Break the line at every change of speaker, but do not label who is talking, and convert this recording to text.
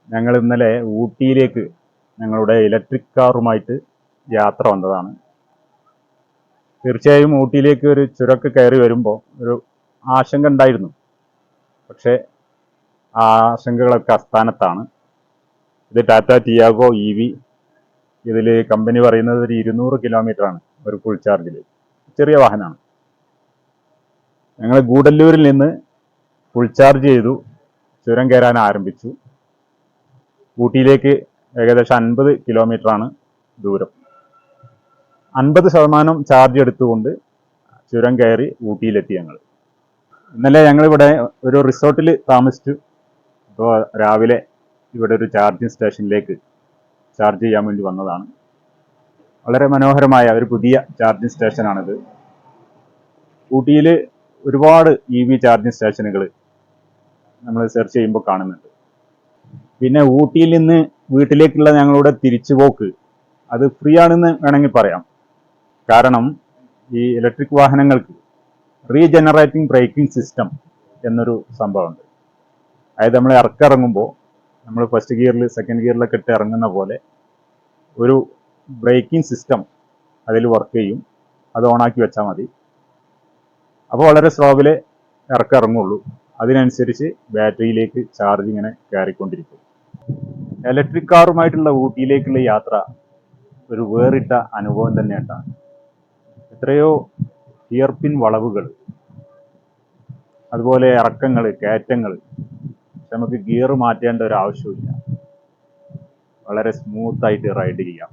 ഞങ്ങൾ ഇന്നലെ ഊട്ടിയിലേക്ക് ഞങ്ങളുടെ ഇലക്ട്രിക് കാറുമായിട്ട് യാത്ര വന്നതാണ്. തീർച്ചയായും ഊട്ടിയിലേക്ക് ഒരു ചുരക്ക് കയറി വരുമ്പോൾ ഒരു ആശങ്ക ഉണ്ടായിരുന്നു. പക്ഷേ ആ ആശങ്കകളൊക്കെ അസ്ഥാനത്താണ്. ഇത് ടാറ്റ ടിയാഗോ EV. ഇതിൽ കമ്പനി പറയുന്നത് ഒരു 200 കിലോമീറ്ററാണ് ഒരു ഫുൾ ചാർജിൽ. ചെറിയ വാഹനമാണ്. ഞങ്ങൾ ഗൂഡല്ലൂരിൽ നിന്ന് ഫുൾ ചാർജ് ചെയ്തു ചുരം കയറാൻ ആരംഭിച്ചു. ഊട്ടിയിലേക്ക് ഏകദേശം 50 കിലോമീറ്ററാണ് ദൂരം. 50% ചാർജ് എടുത്തുകൊണ്ട് ചുരം കയറി ഊട്ടിയിലെത്തി. ഇന്നലെ ഞങ്ങളിവിടെ ഒരു റിസോർട്ടിൽ താമസിച്ചു. അപ്പോൾ രാവിലെ ഇവിടെ ഒരു ചാർജിങ് സ്റ്റേഷനിലേക്ക് ചാർജ് ചെയ്യാൻ വേണ്ടി വന്നതാണ്. വളരെ മനോഹരമായ ഒരു പുതിയ ചാർജിങ് സ്റ്റേഷനാണിത്. ഊട്ടിയിൽ ഒരുപാട് EV ചാർജിങ് സ്റ്റേഷനുകൾ നമ്മൾ സെർച്ച് ചെയ്യുമ്പോൾ കാണുന്നുണ്ട്. പിന്നെ ഊട്ടിയിൽ നിന്ന് വീട്ടിലേക്കുള്ള ഞങ്ങളുടെ തിരിച്ചുപോക്ക് അത് ഫ്രീ ആണെന്ന് വേണമെങ്കിൽ പറയാം. കാരണം ഈ ഇലക്ട്രിക് വാഹനങ്ങൾക്ക് റീജനറേറ്റിംഗ് ബ്രേക്കിംഗ് സിസ്റ്റം എന്നൊരു സംഭവമുണ്ട്. അതായത് നമ്മൾ ഇറങ്ങുമ്പോൾ നമ്മൾ ഫസ്റ്റ് ഗിയറിൽ സെക്കൻഡ് ഗിയറിലൊക്കെ ഇട്ട് ഇറങ്ങുന്ന പോലെ ഒരു ബ്രേക്കിംഗ് സിസ്റ്റം അതിൽ വർക്ക് ചെയ്യും. അത് ഓണാക്കി വെച്ചാൽ മതി. അപ്പോൾ വളരെ സ്ലോവിലെ ഇറങ്ങുള്ളൂ. അതിനനുസരിച്ച് ബാറ്ററിയിലേക്ക് ചാർജ് ഇങ്ങനെ കയറിക്കൊണ്ടിരിക്കും. ഇലക്ട്രിക് കാറുമായിട്ടുള്ള ഊട്ടിയിലേക്കുള്ള യാത്ര ഒരു വേറിട്ട അനുഭവം തന്നെയാണ്. എത്രയോ ഹിയർപിൻ വളവുകൾ, അതുപോലെ ഇറക്കങ്ങൾ, കയറ്റങ്ങൾ. നമുക്ക് ഗിയർ മാറ്റേണ്ട ഒരു ആവശ്യമില്ല. വളരെ സ്മൂത്തായിട്ട് റൈഡ് ചെയ്യാം.